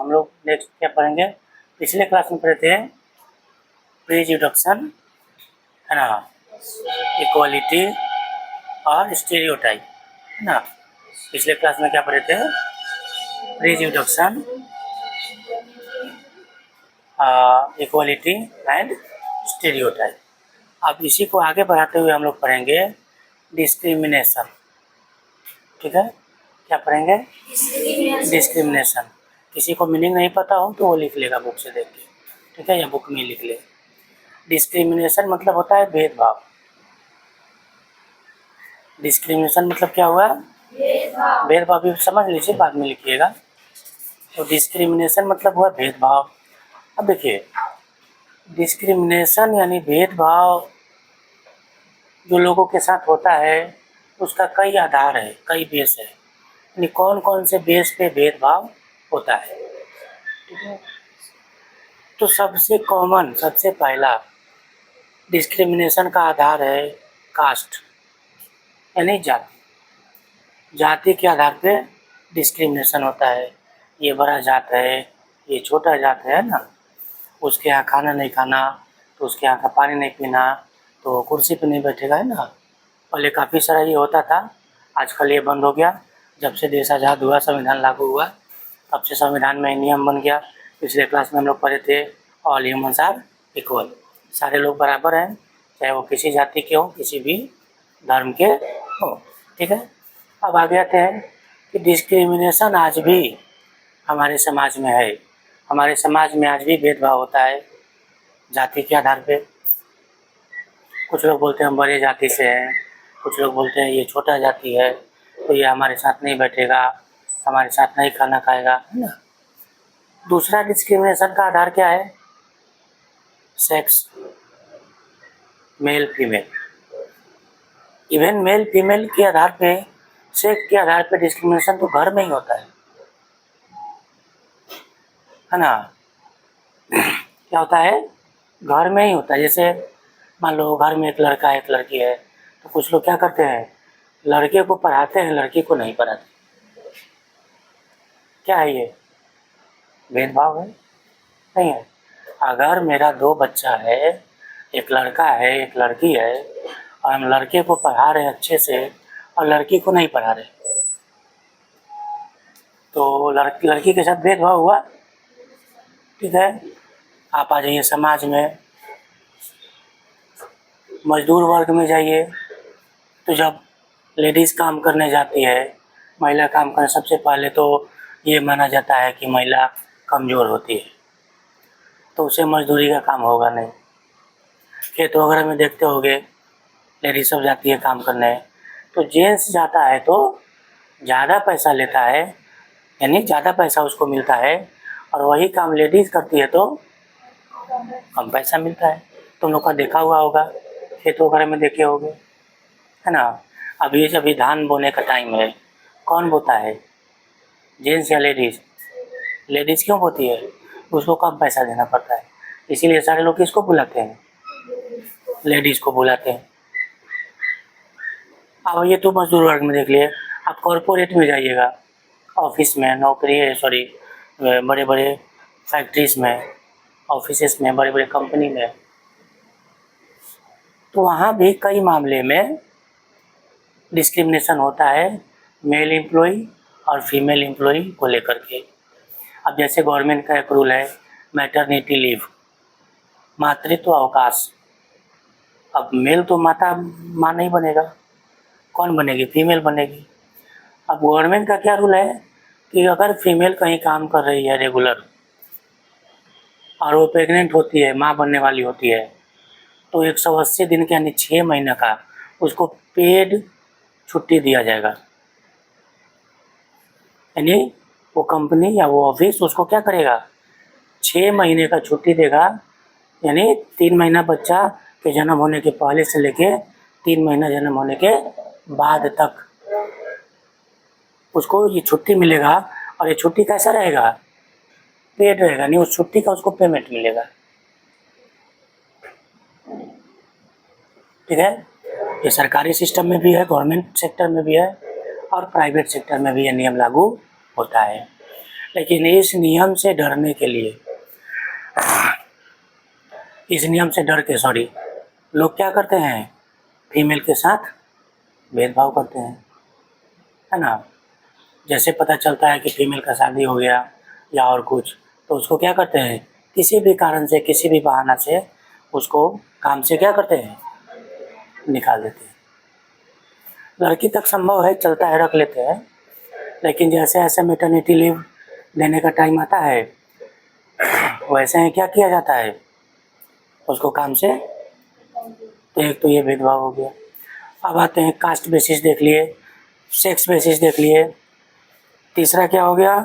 हम लोग नेक्स्ट क्या पढ़ेंगे, पिछले क्लास में पढ़े थे प्रीजुडिक्शन, है ना, इक्वालिटी और स्टीरियोटाइप, है ना। पिछले क्लास में क्या पढ़े थे, प्रीजुडिक्शन, इक्वालिटी एंड स्टीरियोटाइप। अब इसी को आगे बढ़ाते हुए हम लोग पढ़ेंगे डिस्क्रिमिनेशन। ठीक है, क्या पढ़ेंगे, डिस्क्रिमिनेशन। किसी को मीनिंग नहीं पता हो तो वो लिख लेगा बुक से देख के, ठीक है, या बुक में लिख ले। डिस्क्रिमिनेशन मतलब होता है भेदभाव। डिस्क्रिमिनेशन मतलब क्या हुआ, भेदभाव। भी समझ लीजिए, बाद में लिखिएगा। तो डिस्क्रिमिनेशन मतलब हुआ भेदभाव। अब देखिए, डिस्क्रिमिनेशन यानी भेदभाव जो लोगों के साथ होता है उसका कई आधार है, कई बेस है, यानी कौन कौन से बेस पे भेदभाव होता है। ठीक है, तो सबसे कॉमन, सबसे पहला डिस्क्रिमिनेशन का आधार है कास्ट, यानी जाति। जाति के आधार पे डिस्क्रिमिनेशन होता है। ये बड़ा जात है, ये छोटा जात है ना, उसके यहाँ खाना नहीं खाना तो उसके यहाँ का पानी नहीं पीना तो कुर्सी पे नहीं बैठेगा, है ना। पहले काफ़ी सारा ये होता था, आजकल ये बंद हो गया। जब से देश आज़ाद हुआ, संविधान लागू हुआ, तब से संविधान में नियम बन गया। पिछले क्लास में हम लोग पढ़े थे ऑल ह्यूमन्स आर इक्वल, सारे लोग बराबर हैं, चाहे वो किसी जाति के हों, किसी भी धर्म के हों। ठीक है, अब आगे आते हैं कि डिस्क्रिमिनेशन आज भी हमारे समाज में है। हमारे समाज में आज भी भेदभाव होता है जाति के आधार पे। कुछ लोग बोलते हैं हम बड़े जाति से हैं, कुछ लोग बोलते हैं ये छोटा जाति है तो ये हमारे साथ नहीं बैठेगा, हमारे साथ नहीं खाना खाएगा, है ना। दूसरा डिस्क्रिमिनेशन का आधार क्या है, sex, male female. Even male female के आधार पे, सेक्स के आधार पे डिस्क्रिमिनेशन तो घर में ही होता है ना। क्या होता है, घर में ही होता है। जैसे मान लो घर में एक लड़का है, एक लड़की है, तो कुछ लोग क्या करते हैं, लड़के को पढ़ाते हैं, लड़की को नहीं पढ़ाते। क्या है ये, भेदभाव है, नहीं है। अगर मेरा दो बच्चा है, एक लड़का है एक लड़की है, और हम लड़के को पढ़ा रहे हैं अच्छे से और लड़की को नहीं पढ़ा रहे, तो लड़की के साथ भेदभाव हुआ। ठीक है, आप आ जाइए समाज में, मजदूर वर्ग में जाइए, तो जब लेडीज़ काम करने जाती है, महिला काम करने, सबसे पहले तो ये माना जाता है कि महिला कमज़ोर होती है तो उसे मजदूरी का काम होगा नहीं। खेत वगैरह में देखते होंगे लेडीज सब जाती है काम करने, तो जेंट्स जाता है तो ज़्यादा पैसा लेता है, यानी ज़्यादा पैसा उसको मिलता है, और वही काम लेडीज़ करती है तो कम पैसा मिलता है। तुम लोग का देखा हुआ होगा, खेत वगैरह में देखे होंगे, है ना। अभी धान बोने का टाइम है, कौन बोता है, जेंट्स या लेडीज़। लेडीज़ क्यों बोती है, उसको कम पैसा देना पड़ता है, इसीलिए सारे लोग किसको बुलाते हैं, लेडीज़ को बुलाते हैं। अब ये तो मजदूर वर्ग में देख लिए, आप कॉरपोरेट में जाइएगा, ऑफिस में नौकरी है, सॉरी बड़े बड़े फैक्ट्रीज में, ऑफिसेस में, बड़े बड़े कंपनी में, तो वहाँ भी कई मामले में डिस्क्रिमिनेशन होता है मेल एम्प्लॉई और फीमेल एम्प्लॉई को लेकर के। अब जैसे गवर्नमेंट का एक रूल है मैटरनिटी लीव, मातृत्व अवकाश। अब मेल तो माँ नहीं बनेगा, कौन बनेगी, फीमेल बनेगी। अब गवर्नमेंट का क्या रूल है कि अगर फीमेल कहीं काम कर रही है रेगुलर और वो प्रेग्नेंट होती है, माँ बनने वाली होती है, तो 180 दिन के यानी 6 महीने का उसको पेड छुट्टी दिया जाएगा। यानी वो कंपनी या वो ऑफिस उसको क्या करेगा, 6 महीने का छुट्टी देगा, यानी 3 महीना बच्चा के जन्म होने के पहले से लेके 3 महीना जन्म होने के बाद तक उसको ये छुट्टी मिलेगा। और ये छुट्टी कैसा रहेगा, पेड रहेगा, नहीं उस छुट्टी का उसको पेमेंट मिलेगा। ठीक है, ये सरकारी सिस्टम में भी है, गवर्नमेंट सेक्टर में भी है, और प्राइवेट सेक्टर में भी ये नियम लागू होता है। लेकिन इस नियम से डरने के लिए, इस नियम से डर के लोग क्या करते हैं, फीमेल के साथ भेदभाव करते हैं, है ना। जैसे पता चलता है कि फीमेल का शादी हो गया या और कुछ, तो उसको क्या करते हैं, किसी भी कारण से, किसी भी बहाना से उसको काम से क्या करते हैं, निकाल देते हैं। लड़की तक संभव है, चलता है, रख लेते हैं, लेकिन जैसे ऐसे मैटरनिटी लीव देने का टाइम आता है, वैसे ही क्या किया जाता है, उसको काम से। तो एक तो ये भेदभाव हो गया। अब आते हैं कास्ट बेसिस देख लिए, सेक्स बेसिस देख लिए, तीसरा क्या हो गया,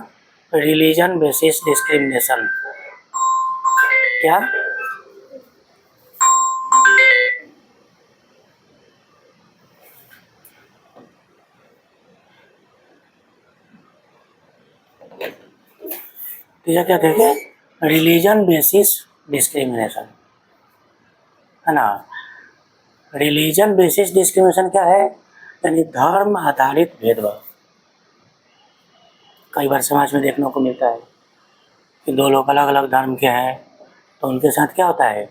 रिलीजन बेसिस डिस्क्रिमिनेशन। क्या, तीसरा क्या देखे, रिलीजन बेसिस डिस्क्रिमिनेशन, है ना। रिलीजन बेसिस डिस्क्रिमिनेशन क्या है, यानी धर्म आधारित भेदभाव। कई बार समाज में देखने को मिलता है कि दो लोग अलग अलग धर्म के हैं, तो उनके साथ क्या होता है,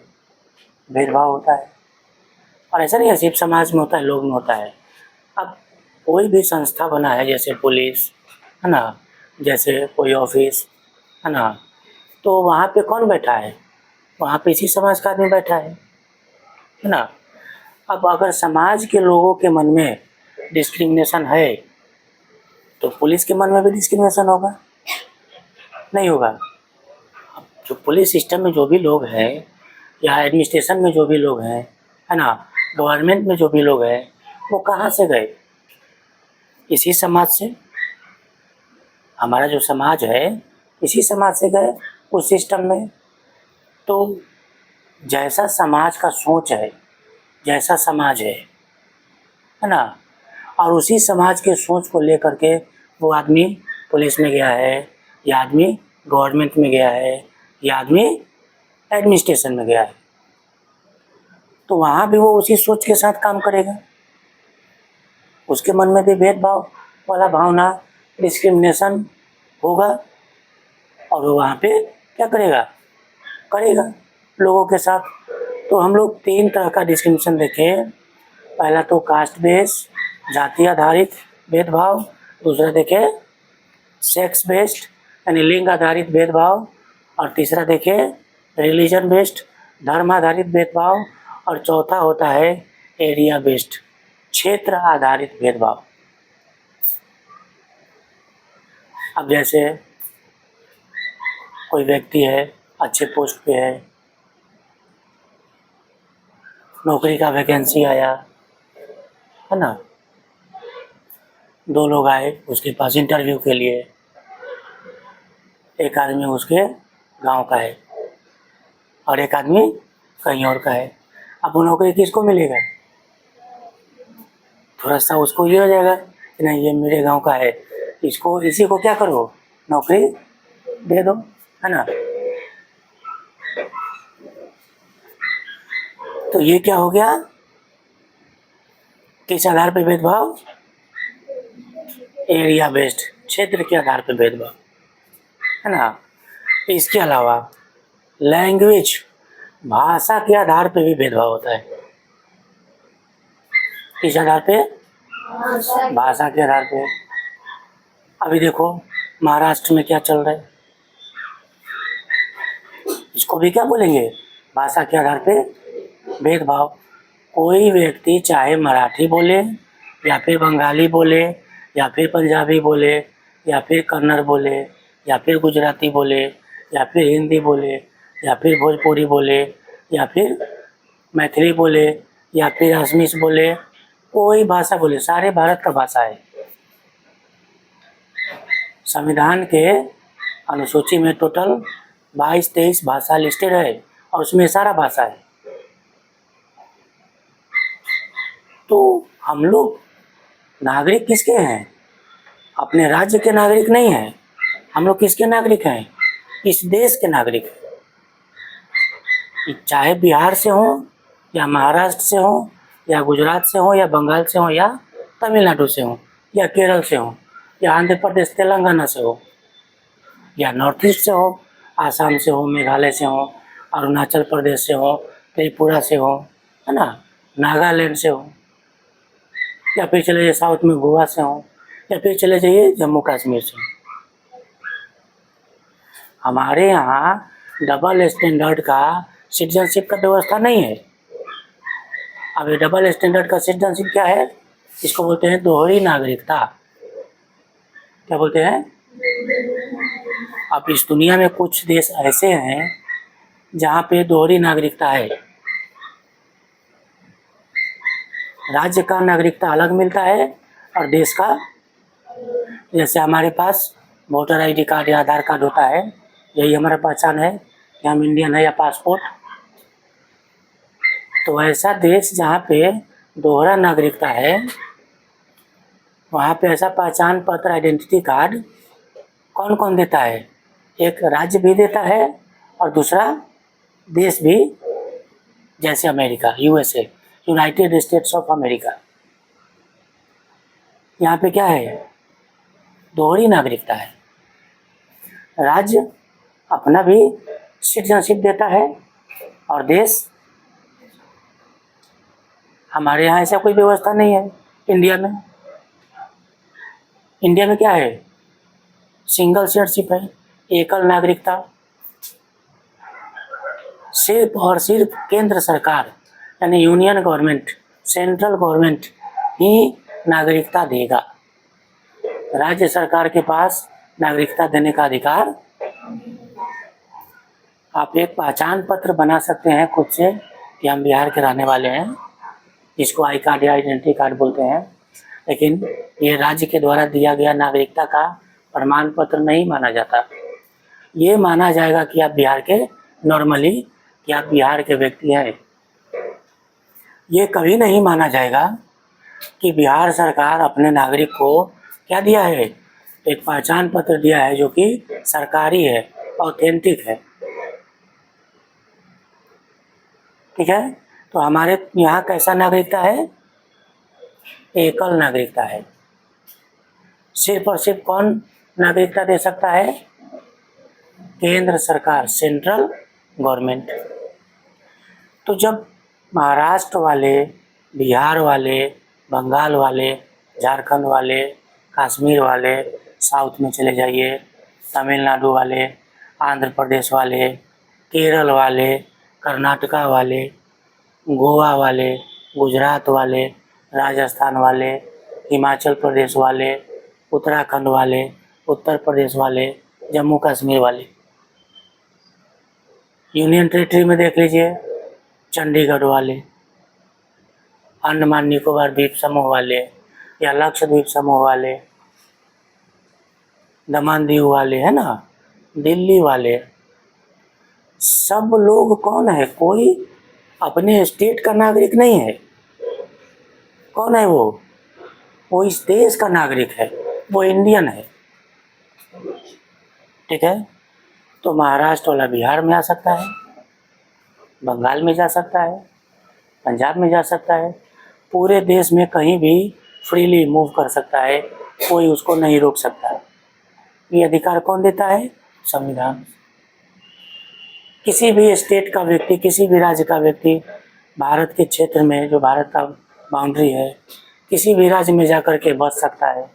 भेदभाव होता है। और ऐसा नहीं है सिर्फ समाज में होता है, लोग में होता है। अब कोई भी संस्था बना है, जैसे पुलिस, है ना, जैसे कोई ऑफिस, है ना, तो वहाँ पे कौन बैठा है, वहाँ पे इसी समाज का आदमी बैठा है ना। अब अगर समाज के लोगों के मन में डिस्क्रिमिनेशन है, तो पुलिस के मन में भी डिस्क्रिमिनेशन होगा, नहीं होगा। अब जो पुलिस सिस्टम में जो भी लोग हैं, या एडमिनिस्ट्रेशन में जो भी लोग हैं, है ना, गवर्नमेंट में जो भी लोग हैं, वो कहाँ से गए, इसी समाज से। हमारा जो समाज है, इसी समाज से गए उस सिस्टम में। तो जैसा समाज का सोच है, जैसा समाज है ना, और उसी समाज के सोच को लेकर के वो आदमी पुलिस में गया है, या आदमी गवर्नमेंट में गया है, या आदमी एडमिनिस्ट्रेशन में गया है, तो वहाँ भी वो उसी सोच के साथ काम करेगा। उसके मन में भी भेदभाव वाला भावना, डिस्क्रिमिनेशन होगा, और वो वहाँ पे क्या करेगा, करेगा लोगों के साथ। तो हम लोग 3 तरह का डिस्क्रिमिनेशन देखें। पहला तो कास्ट बेस, जाति आधारित भेदभाव। दूसरा देखें सेक्स बेस्ड, यानी लिंग आधारित भेदभाव। और तीसरा देखें रिलीजन बेस्ड, धर्म आधारित भेदभाव। और चौथा होता है एरिया बेस्ड, क्षेत्र आधारित भेदभाव। अब जैसे कोई व्यक्ति है, अच्छे पोस्ट पे है, नौकरी का वैकेंसी आया, है ना, 2 लोग आए उसके पास इंटरव्यू के लिए। एक आदमी उसके गांव का है और एक आदमी कहीं और का है। अब वो नौकरी किसको मिलेगा, थोड़ा सा उसको ये हो जाएगा कि नहीं, ये मेरे गांव का है, इसको, इसी को क्या करो, नौकरी दे दो, है ना। तो ये क्या हो गया, किस आधार पर भेदभाव, एरिया बेस्ड, क्षेत्र के आधार पर भेदभाव, है ना। इसके अलावा लैंग्वेज, भाषा के आधार पे भी भेदभाव होता है। किस आधार पे, भाषा के आधार पे। अभी देखो महाराष्ट्र में क्या चल रहा है, इसको भी क्या बोलेंगे, भाषा के आधार पे भेदभाव। कोई व्यक्ति चाहे मराठी बोले, या फिर बंगाली बोले, या फिर पंजाबी बोले, या फिर कन्नड़ बोले, या फिर गुजराती बोले, या फिर हिंदी बोले, या फिर भोजपुरी बोले, या फिर मैथिली बोले, या फिर असमीस बोले, कोई भाषा बोले, सारे भारत का भाषा है। संविधान के अनुसूची में टोटल 22-23 भाषा लिस्टेड है, और उसमें सारा भाषा है। तो हम लोग नागरिक किसके हैं, अपने राज्य के नागरिक नहीं हैं, हम लोग किसके नागरिक हैं, इस देश के नागरिक हैं। चाहे बिहार से हो, या महाराष्ट्र से हो, या गुजरात से हो, या बंगाल से हो, या तमिलनाडु से हो, या केरल से हो, या आंध्र प्रदेश तेलंगाना से हो, या नॉर्थ ईस्ट से हो, आसाम से हो, मेघालय से हो, अरुणाचल प्रदेश से हो, त्रिपुरा से हो, है ना, नागालैंड से हो, या फिर चले जाइए साउथ में गोवा से हो, या फिर चले जाइए जम्मू कश्मीर से। हमारे यहाँ डबल स्टैंडर्ड का सिटीजनशिप का व्यवस्था नहीं है। अब ये डबल स्टैंडर्ड का सिटीजनशिप क्या है? इसको बोलते हैं दोहरी नागरिकता। क्या बोलते हैं? अब इस दुनिया में कुछ देश ऐसे हैं जहाँ पे दोहरी नागरिकता है। राज्य का नागरिकता अलग मिलता है और देश का, जैसे हमारे पास वोटर आईडी कार्ड या आधार कार्ड होता है, यही हमारा पहचान है कि हम इंडियन है, या पासपोर्ट। तो ऐसा देश जहाँ पे दोहरा नागरिकता है, वहाँ पे ऐसा पहचान पत्र आइडेंटिटी कार्ड कौन कौन देता है? एक राज्य भी देता है और दूसरा देश भी, जैसे America, USA, United states of America. यहाँ पे क्या है? दोहरी नागरिकता है। राज्य अपना भी सिटीजनशिप देता है और देश, हमारे यहाँ ऐसा कोई व्यवस्था नहीं है इंडिया में। इंडिया में क्या है? सिंगल सिटीजनशिप है, एकल नागरिकता। सिर्फ और सिर्फ केंद्र सरकार यानी यूनियन गवर्नमेंट, सेंट्रल गवर्नमेंट ही नागरिकता देगा। राज्य सरकार के पास नागरिकता देने का अधिकार। आप एक पहचान पत्र बना सकते हैं खुद से कि हम बिहार के रहने वाले हैं, जिसको आई कार्ड या आइडेंटिटी कार्ड बोलते हैं, लेकिन ये राज्य के द्वारा दिया गया नागरिकता का प्रमाण पत्र नहीं माना जाता। ये माना जाएगा कि आप बिहार के, नॉर्मली, कि आप बिहार के व्यक्ति हैं। ये कभी नहीं माना जाएगा कि बिहार सरकार अपने नागरिक को क्या दिया है? एक पहचान पत्र दिया है जो कि सरकारी है, ऑथेंटिक है। ठीक है, तो हमारे यहाँ कैसा नागरिकता है? एकल नागरिकता है। सिर्फ और सिर्फ कौन नागरिकता दे सकता है? केंद्र सरकार, सेंट्रल गवर्नमेंट। तो जब महाराष्ट्र वाले, बिहार वाले, बंगाल वाले, झारखंड वाले, कश्मीर वाले, साउथ में चले जाइए, तमिलनाडु वाले, आंध्र प्रदेश वाले, केरल वाले, कर्नाटका वाले, गोवा वाले, गुजरात वाले, राजस्थान वाले, हिमाचल प्रदेश वाले, उत्तराखंड वाले, उत्तर प्रदेश वाले, जम्मू कश्मीर वाले, यूनियन टेरिटरी में देख लीजिए, चंडीगढ़ वाले, अंडमान निकोबार द्वीप समूह वाले, या लक्षद्वीप समूह वाले, दमन दीव वाले, है ना, दिल्ली वाले, सब लोग कौन है? कोई अपने स्टेट का नागरिक नहीं है। कौन है वो? वो इस देश का नागरिक है, वो इंडियन है। ठीक है, तो महाराष्ट्र वाला बिहार में आ सकता है, बंगाल में जा सकता है, पंजाब में जा सकता है, पूरे देश में कहीं भी फ्रीली मूव कर सकता है, कोई उसको नहीं रोक सकता है। ये अधिकार कौन देता है? संविधान। किसी भी स्टेट का व्यक्ति, किसी भी राज्य का व्यक्ति भारत के क्षेत्र में, जो भारत का बाउंड्री है, किसी भी राज्य में जाकर के बस सकता है,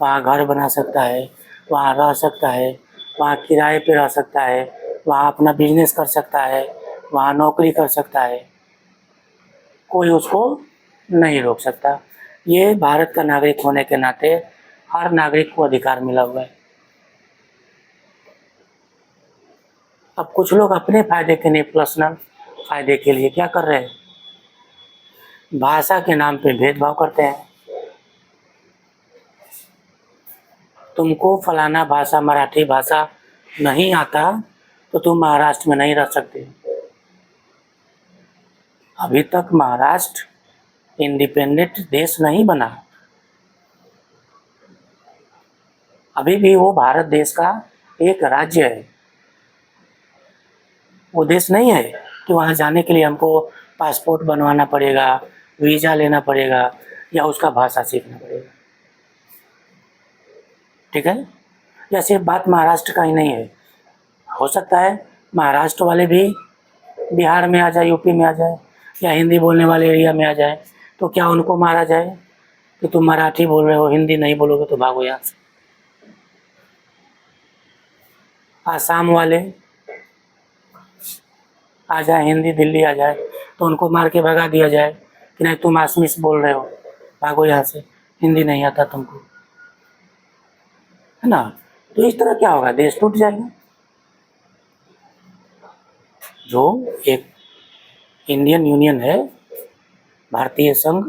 वहाँ घर बना सकता है, वहाँ रह सकता है, वहाँ किराए पे रह सकता है, वहाँ अपना बिजनेस कर सकता है, वहाँ नौकरी कर सकता है, कोई उसको नहीं रोक सकता। ये भारत का नागरिक होने के नाते हर नागरिक को अधिकार मिला हुआ है। अब कुछ लोग अपने फायदे के लिए, पर्सनल फायदे के लिए क्या कर रहे हैं? भाषा के नाम पे भेदभाव करते हैं। तुमको फलाना भाषा, मराठी भाषा नहीं आता तो तुम महाराष्ट्र में नहीं रह सकते। अभी तक महाराष्ट्र इंडिपेंडेंट देश नहीं बना, अभी भी वो भारत देश का एक राज्य है। वो देश नहीं है कि वहाँ जाने के लिए हमको पासपोर्ट बनवाना पड़ेगा, वीज़ा लेना पड़ेगा, या उसका भाषा सीखना पड़ेगा। ठीक है, या सिर्फ बात महाराष्ट्र का ही नहीं है, हो सकता है महाराष्ट्र वाले भी बिहार में आ जाए, यूपी में आ जाए, या हिंदी बोलने वाले एरिया में आ जाए, तो क्या उनको मारा जाए कि तुम मराठी बोल रहे हो, हिंदी नहीं बोलोगे तो भागो यहाँ से। आसाम वाले आ जाए, हिंदी दिल्ली आ जाए, तो उनको मार के भगा दिया जाए कि नहीं तुम आसमीस बोल रहे हो, भागो यहाँ से, हिंदी नहीं आता तुमको, है ना। तो इस तरह क्या होगा, देश टूट जाएगा। जो एक इंडियन यूनियन है, भारतीय संघ,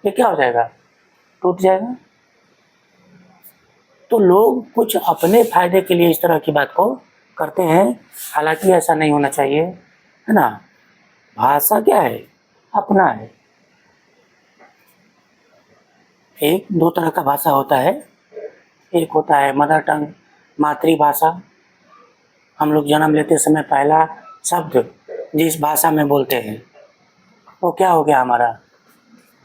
ये क्या हो जाएगा, टूट जाएगा। तो लोग कुछ अपने फायदे के लिए इस तरह की बात को करते हैं, हालांकि ऐसा नहीं होना चाहिए, है ना। भाषा क्या है, अपना है। एक दो तरह का भाषा होता है, एक होता है मदर टंग, मातृभाषा। हम लोग जन्म लेते समय पहला शब्द जिस भाषा में बोलते हैं वो क्या हो गया, हमारा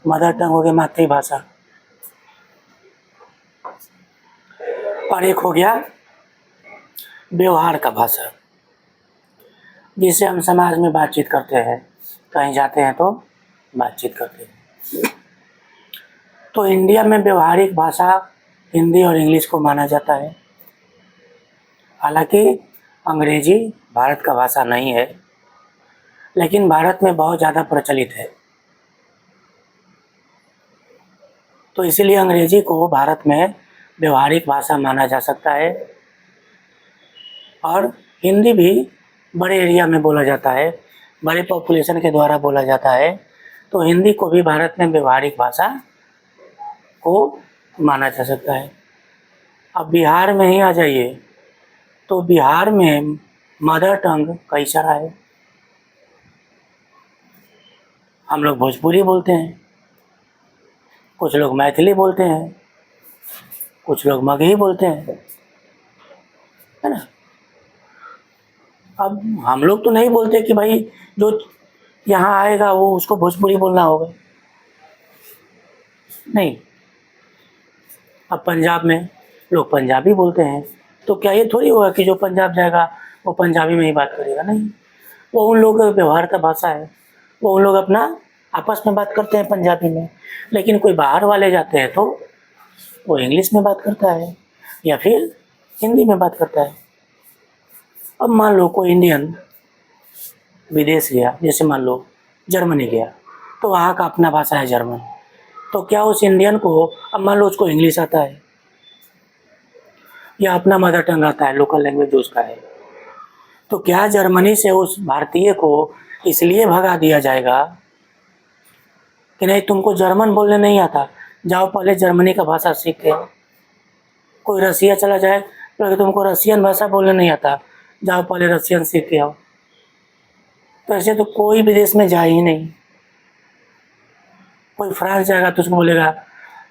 मदर टंग हो गया, मातृभाषा। और एक हो गया व्यवहार का भाषा, जिससे हम समाज में बातचीत करते हैं, कहीं जाते हैं तो बातचीत करते हैं। तो इंडिया में व्यवहारिक भाषा हिंदी और इंग्लिश को माना जाता है। हालांकि अंग्रेजी भारत का भाषा नहीं है, लेकिन भारत में बहुत ज़्यादा प्रचलित है, तो इसीलिए अंग्रेजी को भारत में व्यवहारिक भाषा माना जा सकता है। और हिंदी भी बड़े एरिया में बोला जाता है, बड़े पॉपुलेशन के द्वारा बोला जाता है, तो हिंदी को भी भारत में व्यवहारिक भाषा को माना जा सकता है। अब बिहार में ही आ जाइए, तो बिहार में मदर टंग कई सारा है। हम लोग भोजपुरी बोलते हैं, कुछ लोग मैथिली बोलते हैं, कुछ लोग मगही बोलते हैं, है ना। अब हम लोग तो नहीं बोलते कि भाई जो यहाँ आएगा वो उसको भोजपुरी बोलना होगा, नहीं। अब पंजाब में लोग पंजाबी बोलते हैं, तो क्या ये थोड़ी होगा कि जो पंजाब जाएगा वो पंजाबी में ही बात करेगा, नहीं। वो उन लोगों का व्यवहार का भाषा है, वो उन लोग अपना आपस में बात करते हैं पंजाबी में। लेकिन कोई बाहर वाले जाते हैं तो वो इंग्लिश में बात करता है या फिर हिंदी में बात करता है। अब मान लो कोई इंडियन विदेश गया, जैसे मान लो जर्मनी गया, तो वहाँ का अपना भाषा है जर्मन, तो क्या उस इंडियन को, अब मान लो उसको इंग्लिश आता है या अपना मदर टंग आता है, लोकल लैंग्वेज जो उसका है, तो क्या जर्मनी से उस भारतीय को इसलिए भगा दिया जाएगा कि नहीं तुमको जर्मन बोलने नहीं आता, जाओ पहले जर्मनी का भाषा सीख के आओ। कोई रसिया चला जाए तो तुमको रसियन भाषा बोलने नहीं आता, जाओ पहले रसियन सीख के आओ। तो ऐसे तो कोई विदेश में जाए ही नहीं। कोई फ्रांस जाएगा तो उसको बोलेगा,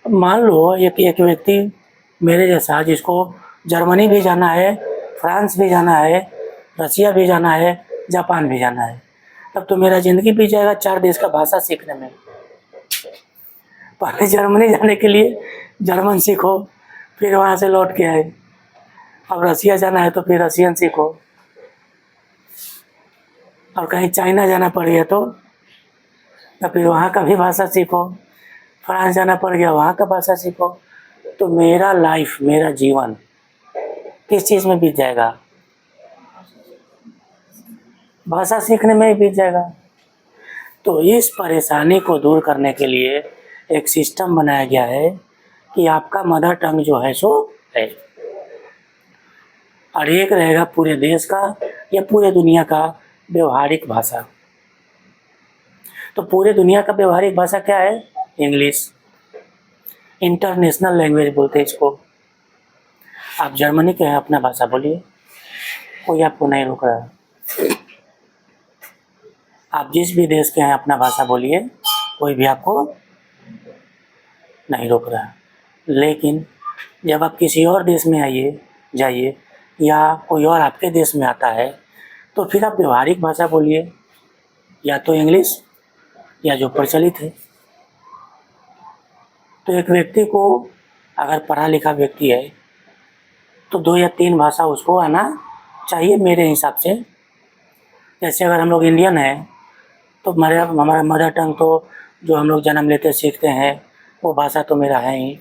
मान लो एक व्यक्ति मेरे जैसा जिसको जर्मनी भी जाना है, फ्रांस भी जाना है, रसिया भी जाना है, जापान भी जाना है, तब तो मेरा ज़िंदगी बीत जाएगा 4 देश का भाषा सीखने में। पहले जर्मनी जाने के लिए जर्मन सीखो, फिर वहाँ से लौट के आए। अब रसिया जाना है तो फिर रसियन सीखो, और कहीं चाइना जाना पड़ गया तो फिर वहाँ का भी भाषा सीखो, फ्रांस जाना पड़ गया वहाँ का भाषा सीखो। तो मेरा लाइफ, मेरा जीवन किस चीज़ में बीत जाएगा, भाषा सीखने में ही बीत जाएगा। तो इस परेशानी को दूर करने के लिए एक सिस्टम बनाया गया है कि आपका मदर टंग जो है सो है, और एक रहेगा पूरे देश का या पूरे दुनिया का व्यवहारिक भाषा। तो पूरे दुनिया का व्यवहारिक भाषा क्या है, इंग्लिश। इंटरनेशनल लैंग्वेज बोलते हैं इसको। आप जर्मनी के हैं, अपना भाषा बोलिए, कोई आपको नहीं रोक रहा है। आप जिस भी देश के हैं अपना भाषा बोलिए, कोई भी आपको नहीं रोक रहा है। लेकिन जब आप किसी और देश में जाइए या कोई और आपके देश में आता है, तो फिर आप व्यवहारिक भाषा बोलिए, या तो इंग्लिश या जो प्रचलित है। तो एक व्यक्ति को, अगर पढ़ा लिखा व्यक्ति है तो 2 या 3 भाषा उसको आना चाहिए मेरे हिसाब से। जैसे अगर हम लोग इंडियन हैं तो हमारा मदर टंग तो जो हम लोग जन्म लेते सीखते हैं वो भाषा तो मेरा है ही।